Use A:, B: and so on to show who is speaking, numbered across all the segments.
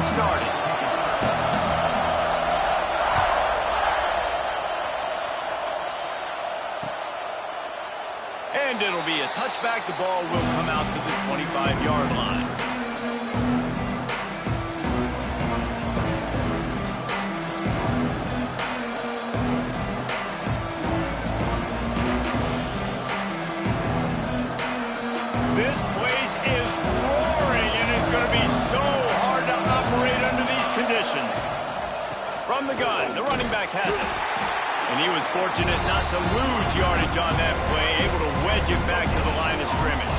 A: started. And it'll be a touchback. The ball will come out to the 25-yard line. This place is roaring, and it's going to be so hard to operate under these conditions. From the gun, the running back has it. And he was fortunate not to lose yardage on that play, able to wedge it back to the line of scrimmage.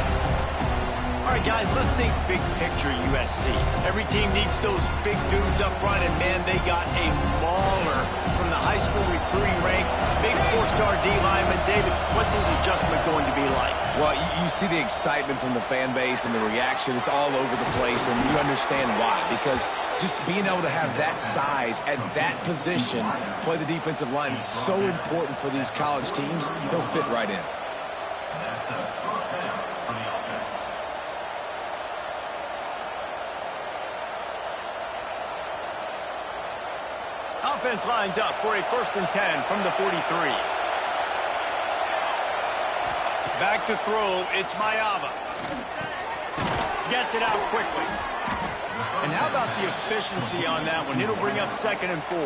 A: All right, guys, let's think big picture USC. Every team needs those big dudes up front, and, man, they got a mauler from the high school recruiting ranks. Big four-star D lineman. David, what's his adjustment going to be like?
B: Well, you see the excitement from the fan base and the reaction. It's all over the place, and you understand why. Because just being able to have that size at that position, play the defensive line, is so important for these college teams. They'll fit right in.
A: Offense lines up for a 1st and 10 from the 43. Back to throw, it's Mayava. Gets it out quickly. And how about the efficiency on that one? It'll bring up 2nd and 4.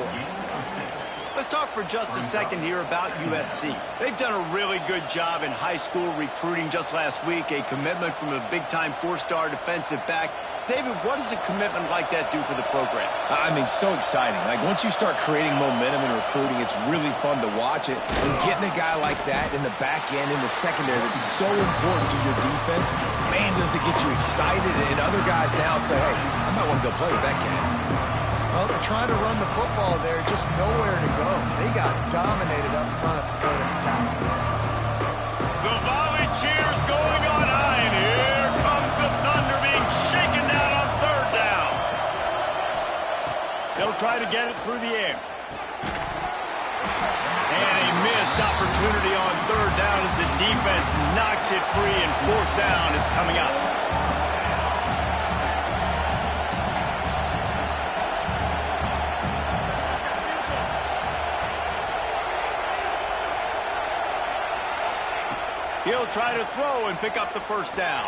A: Let's talk for just a second here about USC. They've done a really good job in high school recruiting. Just last week, a commitment from a big-time 4-star defensive back. David, what does a commitment like that do for the program?
B: I mean, so exciting. Like, once you start creating momentum in recruiting, it's really fun to watch it. And getting a guy like that in the back end, in the secondary, that's so important to your defense, man, does it get you excited. And other guys now say, hey, I might want to go play with that guy.
C: Well, they're trying to run the football there, just nowhere to go. They got dominated up front at the point of attack.
A: The volley cheers going on high, and here comes the Thunder being shaken down on 3rd down. They'll try to get it through the air. And a missed opportunity on 3rd down as the defense knocks it free, and 4th down is coming up. He'll try to throw and pick up the 1st down.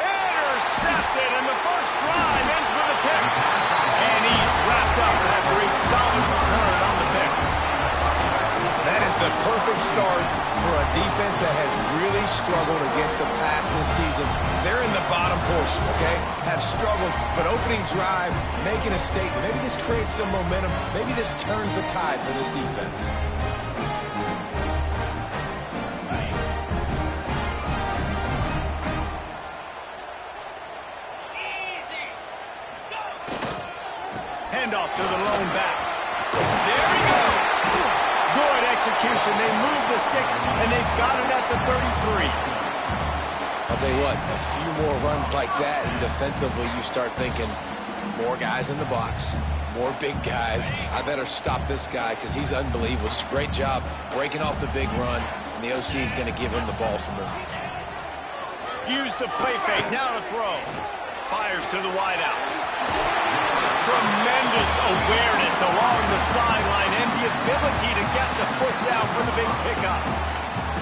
A: Intercepted, and the first drive ends with a pick. And he's wrapped up after a solid return on the pick.
B: That is the perfect start for a defense that has really struggled against the pass this season. They're in the bottom portion, okay? Have struggled, but opening drive, making a statement. Maybe this creates some momentum. Maybe this turns the tide for this defense.
A: Handoff to the lone back. There he goes. Good execution. They move the sticks, and they've got it at the 33.
B: I'll tell you what, a few more runs like that, and defensively you start thinking, more guys in the box, more big guys. I better stop this guy because he's unbelievable. Just a great job breaking off the big run, and the OC is going to give him the ball some more.
A: Use the play fake. Now to throw. Fires to the wideout. Tremendous awareness along the sideline and the ability to get the foot down for the big pickup.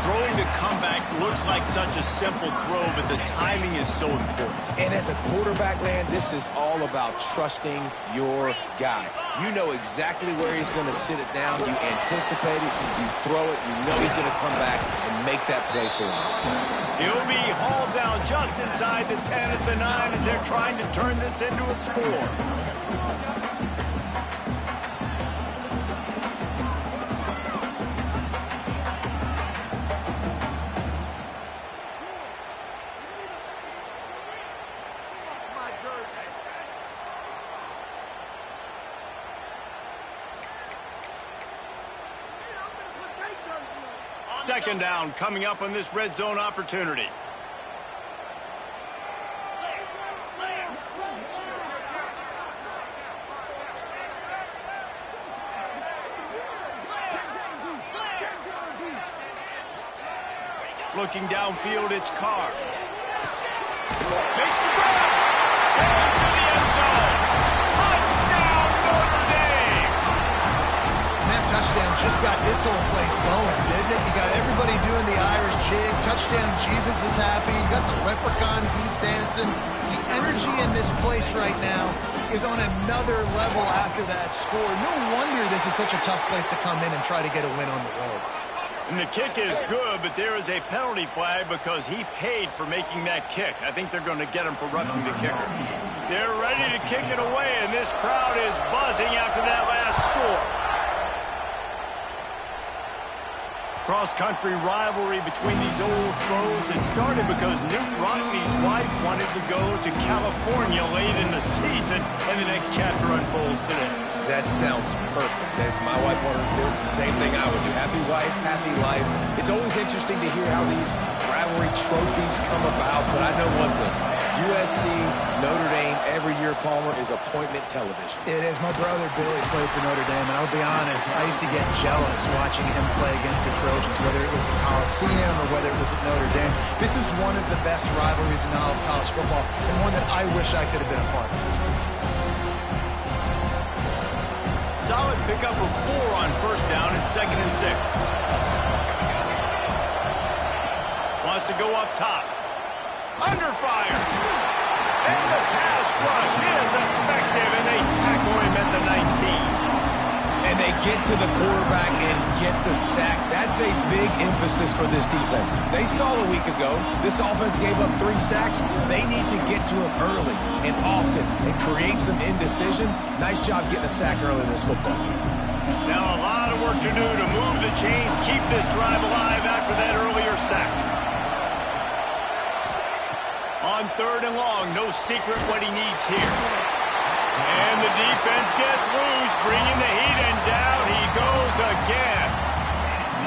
A: Throwing the comeback looks like such a simple throw, but the timing is so important.
B: And as a quarterback, man, this is all about trusting your guy. You know exactly where he's going to sit it down. You anticipate it. You throw it. You know he's going to come back and make that play for you.
A: He'll be hauled down just inside the 10 at the 9 as they're trying to turn this into a score. Second down coming up on this red zone opportunity. Looking downfield, it's Carr. Makes the grab. Into the end zone.
C: that touchdown just got this whole place going, didn't it? You got everybody doing the Irish jig. Touchdown, Jesus is happy. You got the leprechaun, he's dancing. The energy in this place right now is on another level after that score. No wonder this is such a tough place to come in and try to get a win on the road.
A: And the kick is good, but there is a penalty flag because he paid for making that kick. I think they're going to get him for roughing the kicker. They're ready to kick it away, and this crowd is buzzing after that last score. Cross-country rivalry between these old foes. It started because Newt Rockne's wife wanted to go to California late in the season, and the next chapter unfolds today.
B: That sounds perfect. If my wife wanted this, same thing I would do. Happy wife, happy life. It's always interesting to hear how these rivalry trophies come about, but I know one thing. USC, Notre Dame, every year, Palmer, is appointment television.
C: It is. My brother Billy played for Notre Dame, and I'll be honest, I used to get jealous watching him play against the Trojans, whether it was at Coliseum or whether it was at Notre Dame. This is one of the best rivalries in all of college football, and one that I wish I could have been a part of.
A: Solid pickup of 4 on first down and 2nd and 6. Wants to go up top. Under fire. And the pass rush is effective, and they tackle him at the 19.
B: And they get to the quarterback and get the sack. That's a big emphasis for this defense. They saw a week ago, this offense gave up 3 sacks. They need to get to him early and often and create some indecision. Nice job getting a sack early in this football game.
A: Now a lot of work to do to move the chains, keep this drive alive after that earlier sack. On 3rd and long, no secret what he needs here. And the defense gets loose, bringing the heat, and down he goes again.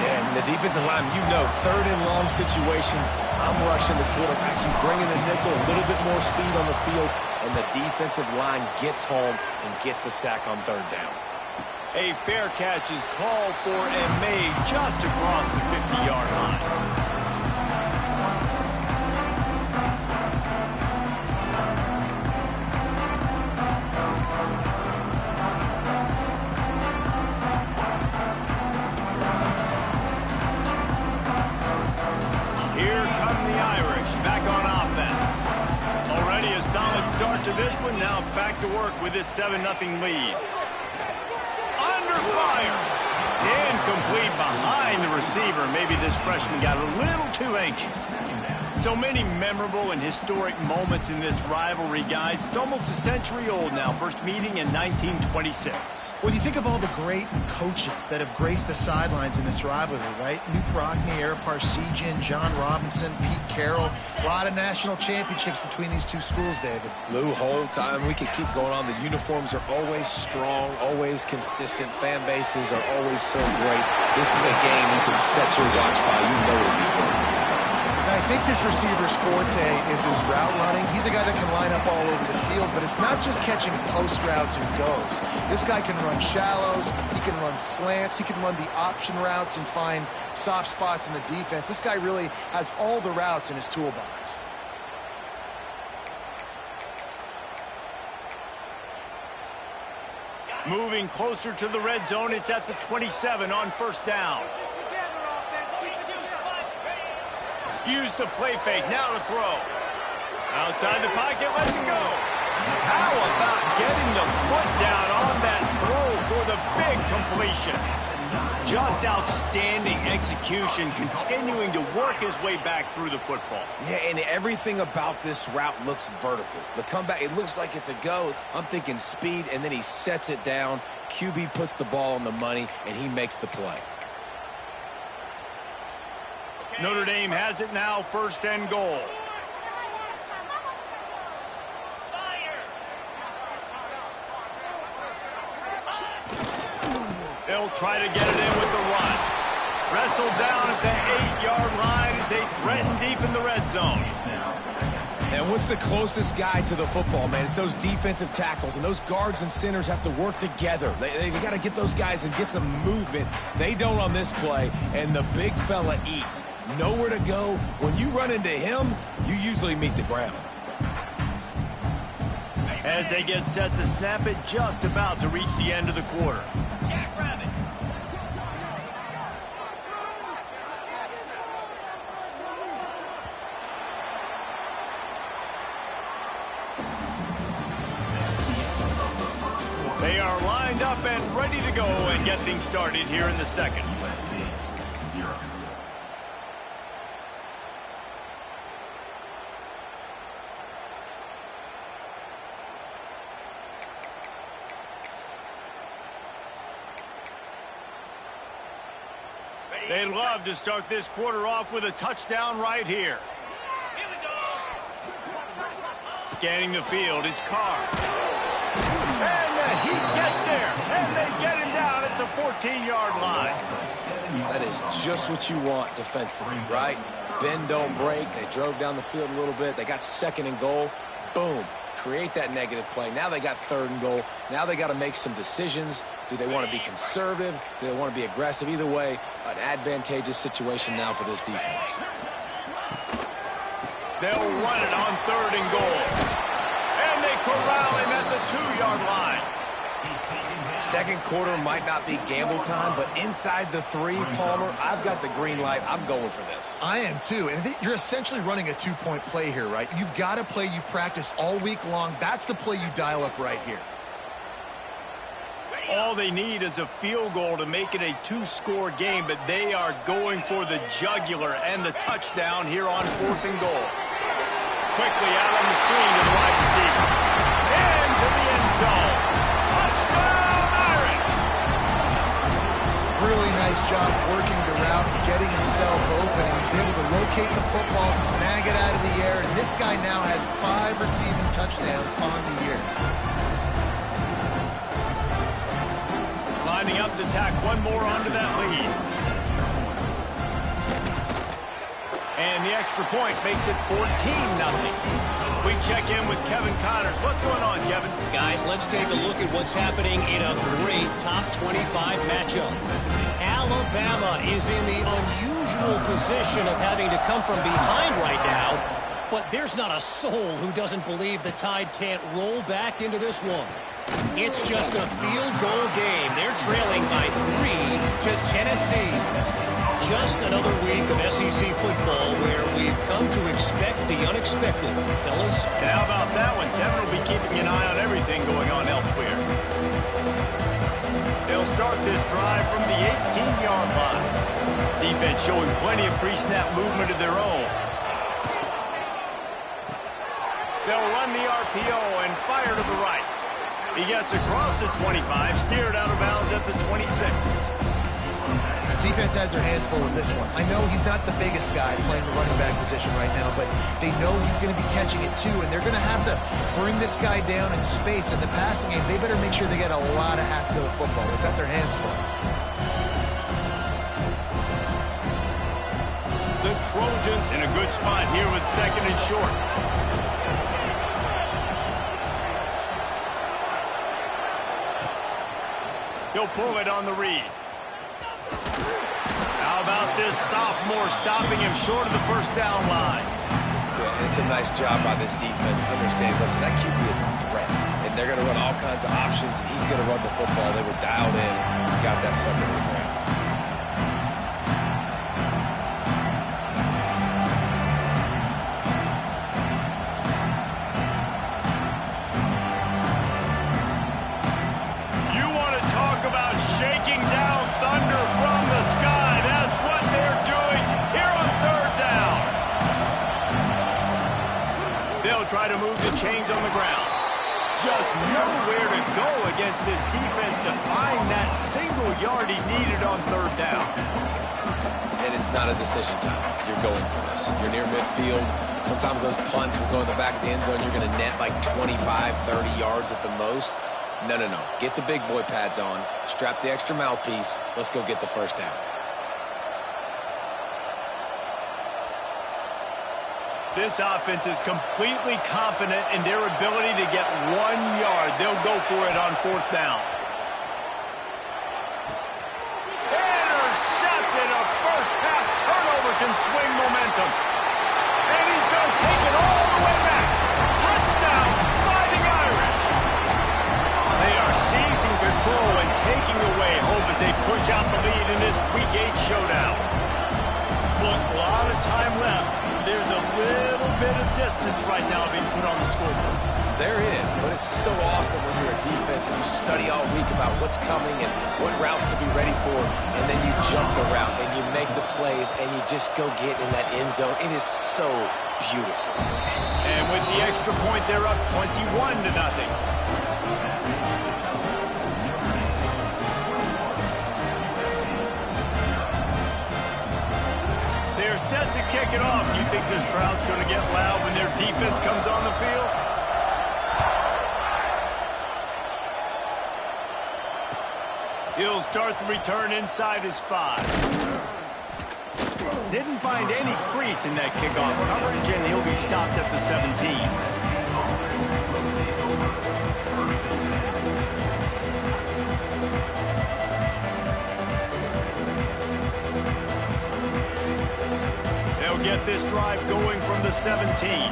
B: Yeah, and the defensive line, you know, 3rd and long situations, I'm rushing the quarterback. You bring in the nickel, a little bit more speed on the field, and the defensive line gets home and gets the sack on 3rd down.
A: A fair catch is called for and made just across the 50-yard line. Start to this one, now back to work with this 7-0 lead. Under fire. Incomplete behind the receiver. Maybe this freshman got a little too anxious. So many memorable and historic moments in this rivalry, guys. It's almost a century old now. First meeting in 1926.
C: When you think of all the great coaches that have graced the sidelines in this rivalry, right? Newt Rockne, Ara Parseghian, John Robinson, Pete Carroll. A lot of national championships between these two schools, David.
B: Lou Holtz, we could keep going on. The uniforms are always strong, always consistent. Fan bases are always so great. This is a game you can set your watch by. You know it'll be great.
C: I think this receiver's forte is his route running. He's a guy that can line up all over the field, but it's not just catching post routes and goes. This guy can run shallows, he can run slants, he can run the option routes and find soft spots in the defense. This guy really has all the routes in his toolbox.
A: Moving closer to the red zone, it's at the 27 on first down. Use the play fake, now to throw. Outside the pocket, let's go. How about getting the foot down on that throw for the big completion? Just outstanding execution, continuing to work his way back through the football.
B: Yeah, and everything about this route looks vertical. The comeback, it looks like it's a go. I'm thinking speed, and then he sets it down. QB puts the ball on the money, and he makes the play.
A: Notre Dame has it now, 1st and goal. They'll try to get it in with the run. Wrestled down at the 8-yard line as they threaten deep in the red zone.
B: And what's the closest guy to the football, man? It's those defensive tackles, and those guards and centers have to work together. They got to get those guys and get some movement. They don't on this play, and the big fella eats. Nowhere to go. When you run into him, you usually meet the ground.
A: As they get set to snap it, just about to reach the end of the quarter. and ready to go and get things started here in the second. They'd love to start this quarter off with a touchdown right here. Scanning the field, it's Carr. And he gets there, and they get him down at the 14-yard line.
B: That is just what you want defensively, right? Bend, don't break. They drove down the field a little bit. They got second and goal. Boom. Create that negative play. Now they got third and goal. Now they got to make some decisions. Do they want to be conservative? Do they want to be aggressive? Either way, an advantageous situation now for this defense.
A: They'll run it on third and goal. And they corral him at the 2-yard line.
B: Second quarter might not be gamble time, but inside the 3, Palmer, I've got the green light. I'm going for this.
C: I am too. And you're essentially running a 2-point play here, right? You've got a play you've practiced all week long. That's the play you dial up right here.
A: All they need is a field goal to make it a 2-score game, but they are going for the jugular and the touchdown here on 4th and goal. Quickly out on the screen to the wide receiver. Into the end zone. Touchdown, Irish!
C: Really nice job working the route and getting himself open. He was able to locate the football, snag it out of the air, and this guy now has 5 receiving touchdowns on the year.
A: Lining up to tack one more onto that lead. And the extra point makes it 14-0. We check in with Kevin Connors. What's going on, Kevin?
D: Guys, let's take a look at what's happening in a great top 25 matchup. Alabama is in the unusual position of having to come from behind right now, but there's not a soul who doesn't believe the Tide can't roll back into this one. It's just a field goal game. They're trailing by 3 to Tennessee. Just another week of SEC football where we've come to expect the unexpected, fellas.
A: Yeah, how about that one? Kevin will be keeping an eye on everything going on elsewhere. They'll start this drive from the 18-yard line. Defense showing plenty of pre-snap movement of their own. They'll run the RPO and fire to the right. He gets across the 25, steered out of bounds at the 26.
C: Defense has their hands full in this one. I know he's not the biggest guy playing the running back position right now, but they know he's going to be catching it too, and they're going to have to bring this guy down in space. In the passing game, they better make sure they get a lot of hats to the football. They've got their hands full.
A: The Trojans in a good spot here with second and short. He'll pull it on the read. How about this sophomore stopping him short of the first down line?
B: Yeah, it's a nice job by this defense. Understand, listen, that QB is a threat. And they're going to run all kinds of options, and he's going to run the football. They were dialed in, got that sucker to the ground.
A: Shaking down thunder from the sky. That's what they're doing here on third down. They'll try to move the chains on the ground. Just nowhere to go against this defense to find that single yard he needed on third down.
B: And it's not a decision time. You're going for this. You're near midfield. Sometimes those punts will go in the back of the end zone. You're going to net like 25, 30 yards at the most. No. Get the big boy pads on. Strap the extra mouthpiece. Let's go get the first down.
A: This offense is completely confident in their ability to get 1 yard. They'll go for it on fourth down. Intercepted. A first-half turnover can swing momentum. And he's going to take it all the way back. Touchdown, Fighting Irish. They are seizing control and taking away hope as they push out the lead in this Week 8 showdown. Look, a lot of time left. There's a little bit of distance right now being put on the scoreboard.
B: There is, but it's so awesome when you're a defense and you study all week about what's coming and what routes to be ready for, and then you jump the route and you make the plays and you just go get in that end zone. It is so beautiful.
A: And with the extra point, they're up 21-0. They're set to kick it off. Do you think this crowd's going to get loud when their defense comes on the field? He'll start the return inside his 5. Didn't find any crease in that kickoff coverage, and he'll be stopped at the 17. They'll get this drive going from the 17.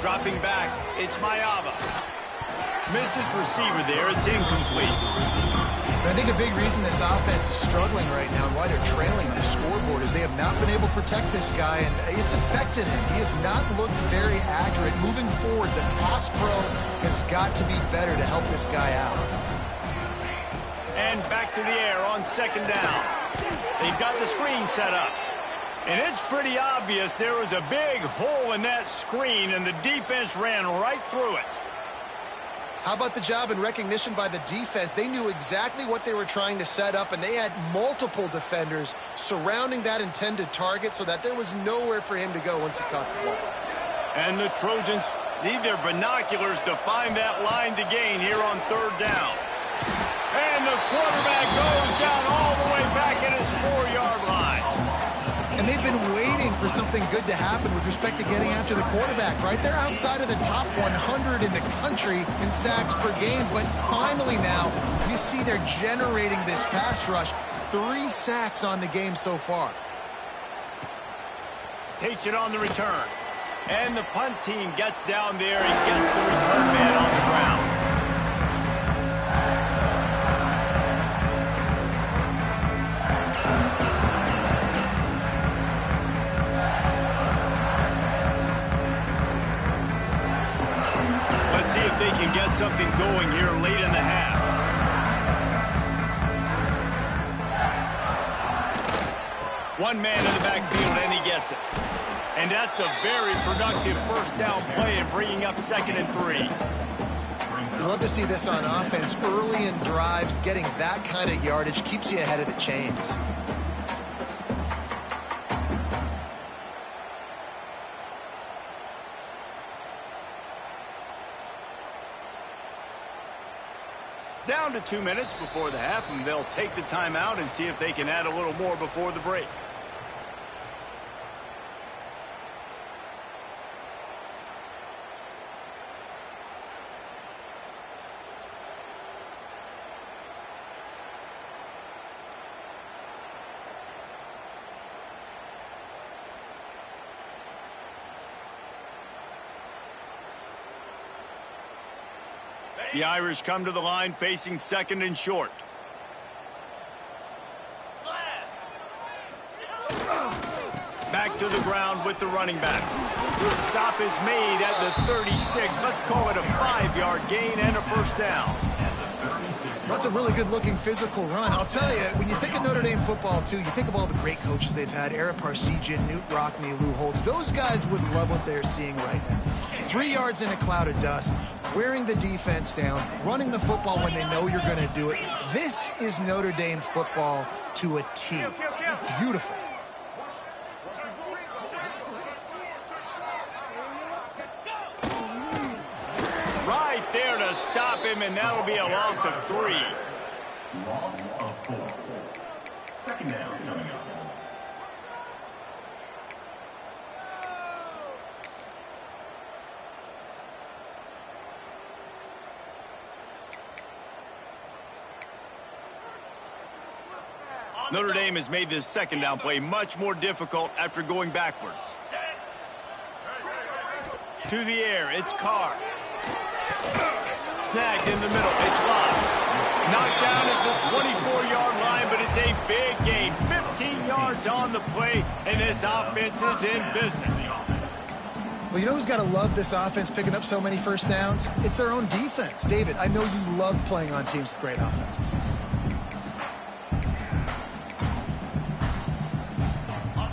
A: Dropping back, it's Mayava. Missed his receiver there. It's incomplete.
C: I think a big reason this offense is struggling right now and why they're trailing on the scoreboard is they have not been able to protect this guy, and it's affected him. He has not looked very accurate. Moving forward, the pass pro has got to be better to help this guy out.
A: And back to the air on second down. They've got the screen set up. And it's pretty obvious there was a big hole in that screen, and the defense ran right through it.
C: How about the job and recognition by the defense? They knew exactly what they were trying to set up, and they had multiple defenders surrounding that intended target so that there was nowhere for him to go once he caught the ball.
A: And the Trojans need their binoculars to find that line to gain here on third down. And the quarterback goes down all the way back at his 4-yard line.
C: And they've been waiting for something good to happen with respect to getting after the quarterback, right? They're outside of the top 100 in the country in sacks per game, but finally now you see they're generating this pass rush. 3 sacks on the game so far.
A: Takes it on the return. And the punt team gets down there and gets the return man on the ground. Let's see if they can get something going here late in the half. One man in the backfield, and he gets it. And that's a very productive first down play and bringing up 2nd and 3.
C: You love to see this on offense. Early in drives, getting that kind of yardage keeps you ahead of the chains.
A: Down to 2 minutes before the half, and they'll take the timeout and see if they can add a little more before the break. The Irish come to the line facing 2nd and short. Back to the ground with the running back. Stop is made at the 36. Let's call it a 5-yard gain and a first down.
C: That's a really good-looking physical run. I'll tell you, when you think of Notre Dame football, too, you think of all the great coaches they've had, Ara Parseghian, Newt Rockne, Lou Holtz. Those guys would love what they're seeing right now. 3 yards in a cloud of dust, wearing the defense down, running the football when they know you're going to do it. This is Notre Dame football to a T. Beautiful.
A: Right there to stop him, and that'll be a loss of 3.
E: Loss of 4. 2nd down coming up.
A: Notre Dame has made this 2nd down play much more difficult after going backwards. To the air, it's Carr. Snagged in the middle, it's Lott. Knocked down at the 24-yard line, but it's a big gain. 15 yards on the play, and this offense is in business.
C: Well, you know who's got to love this offense picking up so many first downs? It's their own defense. David, I know you love playing on teams with great offenses.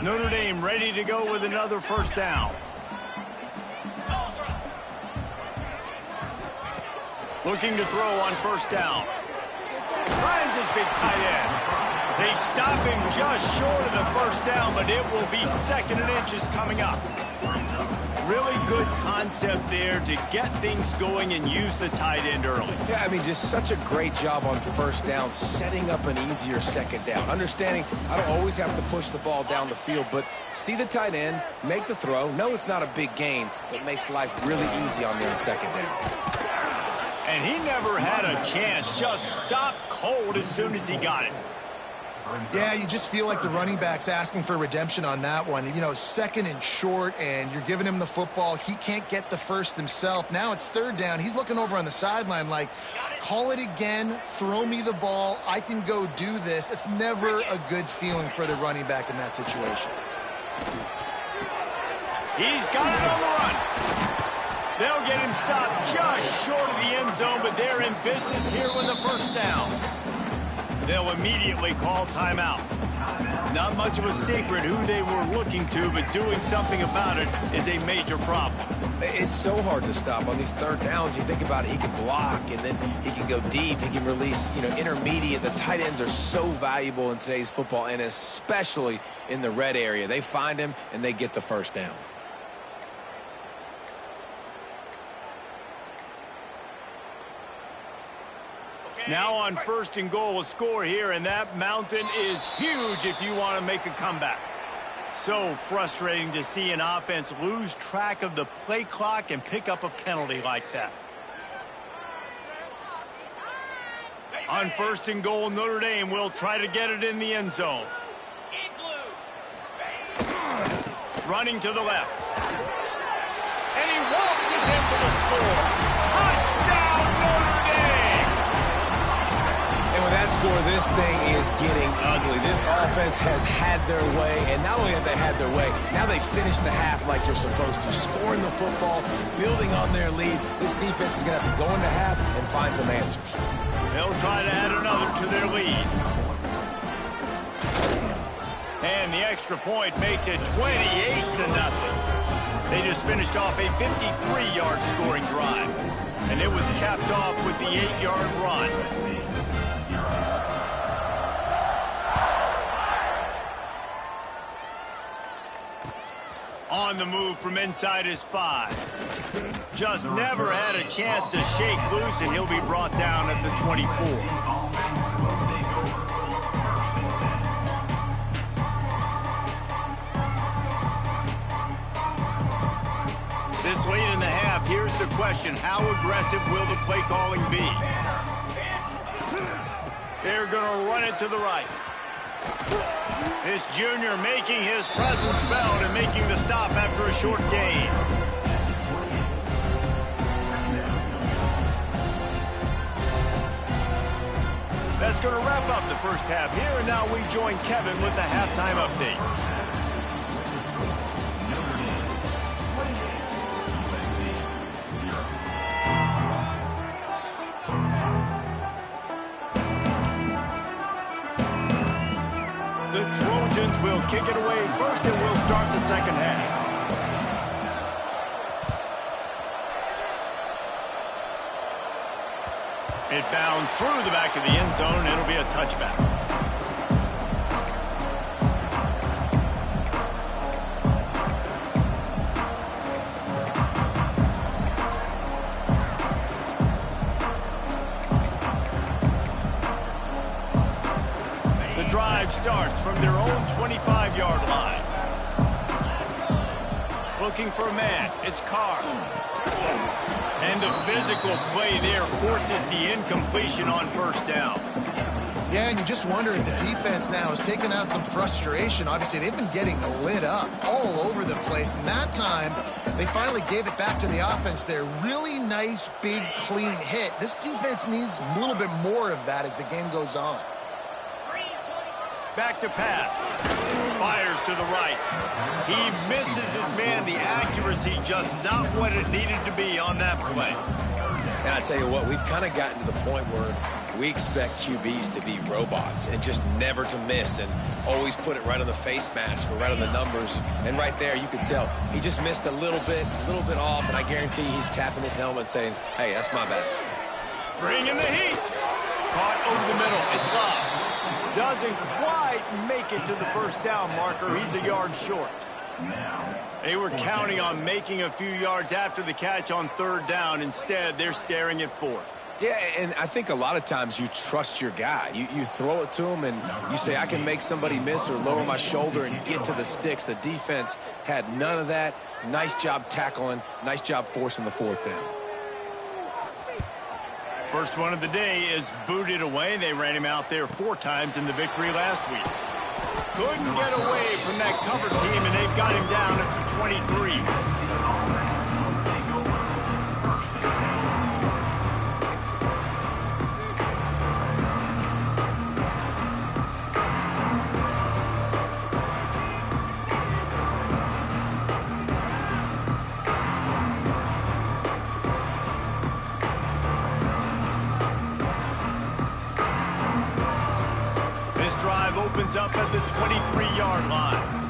A: Notre Dame ready to go with another first down. Looking to throw on first down. Finds his big tight end. They stop him just short of the first down, but it will be 2nd and inches coming up. Really good concept there to get things going and use the tight end early.
B: Yeah, I mean, just such a great job on first down, setting up an easier 2nd down. Understanding I don't always have to push the ball down the field, but see the tight end, make the throw. No, it's not a big gain, but makes life really easy on me on 2nd down.
A: And he never had a chance. Just stopped cold as soon as he got it.
C: Yeah, you just feel like the running back's asking for redemption on that one. You know, 2nd and short, and you're giving him the football. He can't get the first himself. Now it's 3rd down. He's looking over on the sideline like, call it again, throw me the ball. I can go do this. It's never a good feeling for the running back in that situation.
A: He's got it on the run. They'll get him stopped just short of the end zone, but they're in business here with the first down. They'll immediately call timeout. Not much of a secret who they were looking to, but doing something about it is a major problem.
B: It's so hard to stop on these 3rd downs. You think about it, he can block, and then he can go deep. He can release, intermediate. The tight ends are so valuable in today's football, and especially in the red area. They find him, and they get the first down.
A: Now on 1st and goal, a score here, and that mountain is huge if you want to make a comeback. So frustrating to see an offense lose track of the play clock and pick up a penalty like that. On 1st and goal, Notre Dame will try to get it in the end zone. Running to the left. And he waltzes in for the score. Touchdown, Notre Dame!
B: And with that score, this thing is getting ugly. This offense has had their way, and not only have they had their way, now they finish the half like you're supposed to, scoring the football, building on their lead. This defense is going to have to go into half and find some answers.
A: They'll try to add another to their lead. And the extra point makes it 28-0. They just finished off a 53-yard scoring drive. And it was capped off with the 8-yard run. On the move from inside his 5. Just never had a chance to shake loose, and he'll be brought down at the 24. This late in the half, here's the question: how aggressive will the play calling be? They're going to run it to the right. This junior making his presence felt and making the stop after a short gain. That's going to wrap up the first half here, and now we join Kevin with the halftime update. The Trojans will kick it away first, and we'll start the second half. It bounds through the back of the end zone. It'll be a touchback. The drive starts from their own 25-yard line. Looking for a man. It's Carr. And the physical play there forces the incompletion on first down.
C: Yeah, and you just wonder if the defense now has taken out some frustration. Obviously, they've been getting lit up all over the place. And that time, they finally gave it back to the offense there. Really nice, big, clean hit. This defense needs a little bit more of that as the game goes on.
A: Back to pass. Fires to the right. He misses his man. The accuracy just not what it needed to be on that play.
B: And I tell you what, we've kind of gotten to the point where we expect QBs to be robots and just never to miss and always put it right on the face mask or right on the numbers. And right there, you can tell he just missed a little bit off, and I guarantee he's tapping his helmet saying, hey, that's my bad.
A: Bringing the heat. Caught over the middle. It's Love. Doesn't quite make it to the first down marker. He's a yard short. They were counting on making a few yards after the catch on third down. Instead, they're staring at fourth.
B: Yeah, and I think a lot of times you trust your guy. You throw it to him, and you say, I can make somebody miss or lower my shoulder and get to the sticks. The defense had none of that. Nice job tackling. Nice job forcing the fourth down.
A: First one of the day is booted away. They ran him out there 4 times in the victory last week. Couldn't get away from that cover team, and they've got him down at the 23. Drive opens up at the 23-yard line.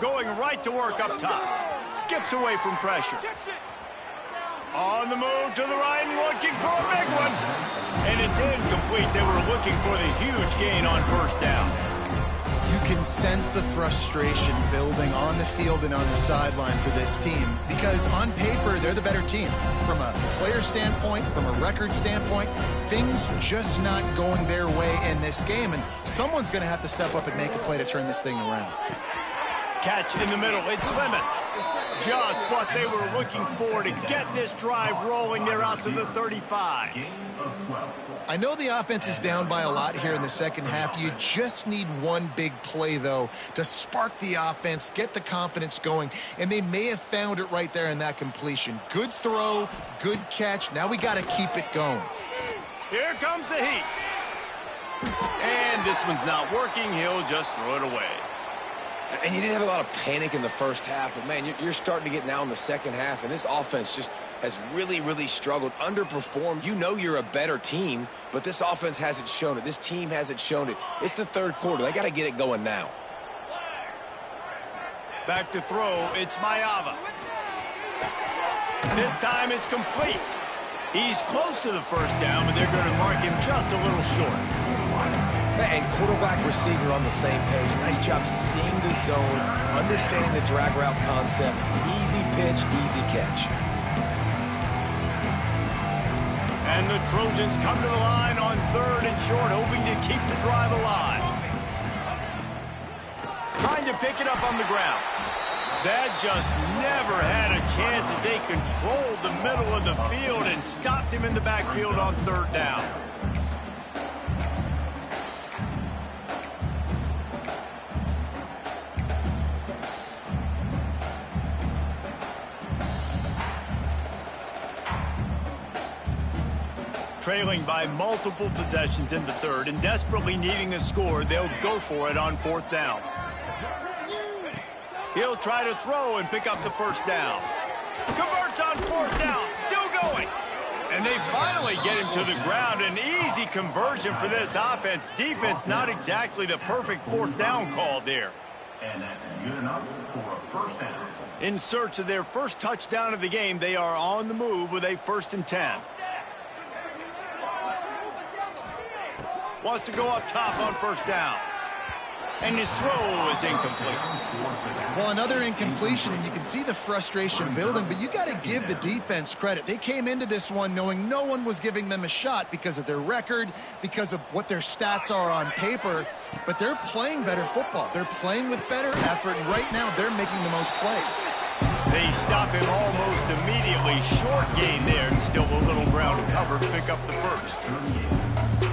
A: Going right to work up top. Skips away from pressure. On the move to the right and looking for a big one. And it's incomplete. They were looking for the huge gain on first down.
C: You can sense the frustration building on the field and on the sideline for this team because on paper, they're the better team. From a player standpoint, from a record standpoint, things just not going their way in this game, and someone's going to have to step up and make a play to turn this thing around.
A: Catch in the middle. It's Lemon. Just what they were looking for to get this drive rolling. They're out to the 35.
C: I know the offense is down by a lot here in the second half. You just need one big play, though, to spark the offense, get the confidence going, and they may have found it right there in that completion. Good throw, good catch. Now we got to keep it going.
A: Here comes the heat. And this one's not working. He'll just throw it away.
B: And you didn't have a lot of panic in the first half, but, man, you're starting to get now in the second half, and this offense just has really struggled, underperformed. You know you're a better team, but this offense hasn't shown it. This team hasn't shown it. It's the third quarter. They got to get it going now.
A: Back to throw. It's Mayava. This time it's complete. He's close to the first down, but they're going to mark him just a little short.
B: And quarterback receiver on the same page. Nice job seeing the zone, understanding the drag route concept. Easy pitch, easy catch.
A: And the Trojans come to the line on third and short, hoping to keep the drive alive. Trying to pick it up on the ground. That just never had a chance as they controlled the middle of the field and stopped him in the backfield on third down. Trailing by multiple possessions in the third and desperately needing a score, they'll go for it on fourth down. He'll try to throw and pick up the first down. Converts on fourth down, still going. And they finally get him to the ground. An easy conversion for this offense. Defense not exactly the perfect fourth down call there.
E: And that's good enough for a first down.
A: In search of their first touchdown of the game, they are on the move with a 1st and 10. Wants to go up top on first down. And his throw is incomplete.
C: Well, another incompletion, and you can see the frustration building, but you got to give the defense credit. They came into this one knowing no one was giving them a shot because of their record, because of what their stats are on paper, but they're playing better football. They're playing with better effort, and right now they're making the most plays.
A: They stop him almost immediately. Short gain there, and still a little ground to cover to pick up the first.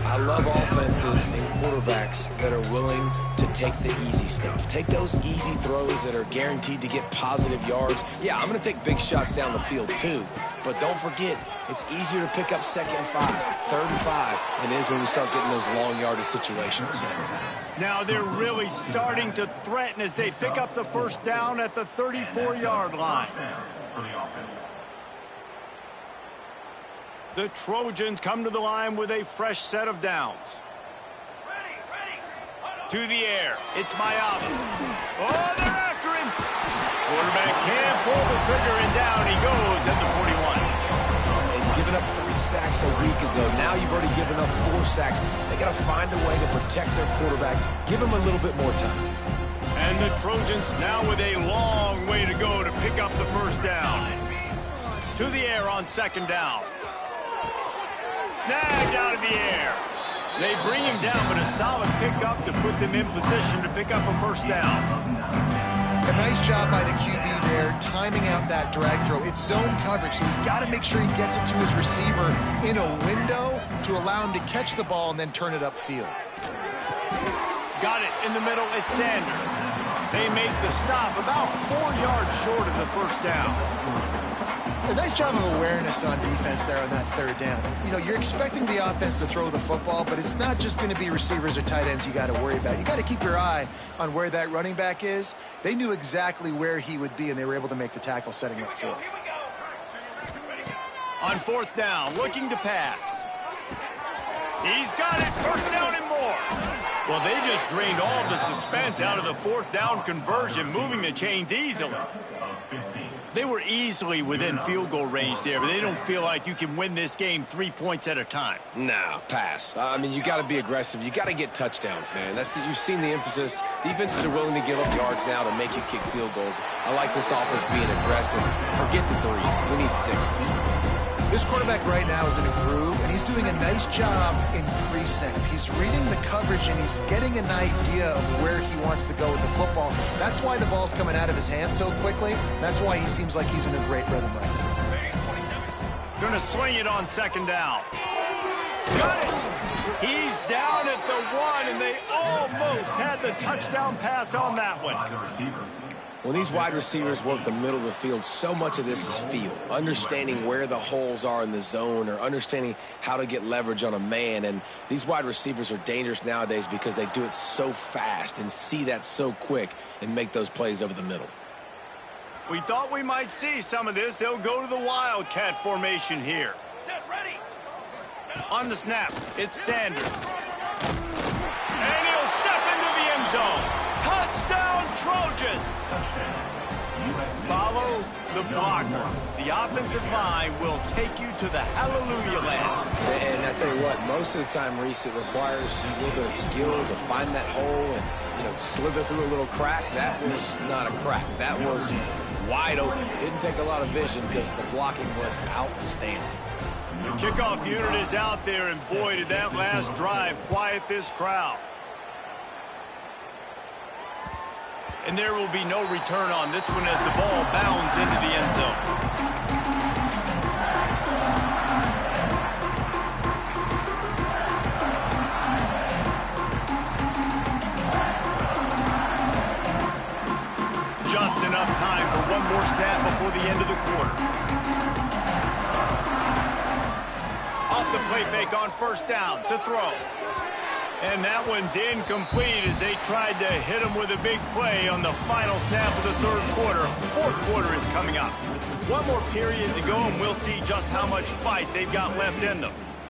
B: I love offenses and quarterbacks that are willing to take the easy stuff. Take those easy throws that are guaranteed to get positive yards. Yeah, I'm going to take big shots down the field too. But don't forget, it's easier to pick up 2nd and 5, 3rd and 5 than it is when we start getting those long yardage situations.
A: Now they're really starting to threaten as they pick up the first down at the 34-yard line. The Trojans come to the line with a fresh set of downs. To the air, it's Mayava. Oh, they're after him. Quarterback can't pull the trigger, and down he goes at the 41.
B: They've given up 3 sacks a week ago. Now you've already given up 4 sacks. They got to find a way to protect their quarterback. Give him a little bit more time.
A: And the Trojans now with a long way to go to pick up the first down. To the air on 2nd down. Snagged out of the air. They bring him down, but a solid pickup to put them in position to pick up a first down.
C: A nice job by the QB there, timing out that drag throw. It's zone coverage, so he's got to make sure he gets it to his receiver in a window to allow him to catch the ball and then turn it upfield.
A: Got it in the middle, it's Sanders. They make the stop about 4 yards short of the first down.
C: A nice job of awareness on defense there on that 3rd down. You know, you're expecting the offense to throw the football, but it's not just going to be receivers or tight ends you got to worry about. You got to keep your eye on where that running back is. They knew exactly where he would be, and they were able to make the tackle setting up 4th.
A: On 4th down, looking to pass. He's got it, first down and more. Well, they just drained all the suspense out of the 4th down conversion, moving the chains easily. They were easily within field goal range there, but they don't feel like you can win this game 3 points at a time.
B: No, pass. I mean, you got to be aggressive. You got to get touchdowns, man. You've seen the emphasis. Defenses are willing to give up yards now to make you kick field goals. I like this offense being aggressive. Forget the 3s. We need 6s.
C: This quarterback right now is in a groove, and he's doing a nice job in pre-snap. He's reading the coverage, and he's getting an idea of where he wants to go with the football. That's why the ball's coming out of his hands so quickly. That's why he seems like he's in a great rhythm right now.
A: Gonna swing it on 2nd down. Got it! He's down at the 1, and they almost had the touchdown pass on that one.
B: When these wide receivers work the middle of the field, so much of this is feel. Understanding where the holes are in the zone or understanding how to get leverage on a man. And these wide receivers are dangerous nowadays because they do it so fast and see that so quick and make those plays over the middle.
A: We thought we might see some of this. They'll go to the Wildcat formation here. On the snap, it's Sanders. And he'll step into the end zone. Touchdown, Trojans! Follow the blocker. The offensive line will take you to the hallelujah land.
B: And I tell you what, most of the time, Reese, it requires a little bit of skill to find that hole and, slither through a little crack. That was not a crack. That was wide open. Didn't take a lot of vision because the blocking was outstanding.
A: The kickoff unit is out there, and boy, did that last drive quiet this crowd. And there will be no return on this one as the ball bounds into the end zone. Just enough time for one more snap before the end of the quarter. Off the play fake on 1st down to throw. And that one's incomplete as they tried to hit him with a big play on the final snap of the 3rd quarter. 4th quarter is coming up. One more period to go, and we'll see just how much fight they've got left in them.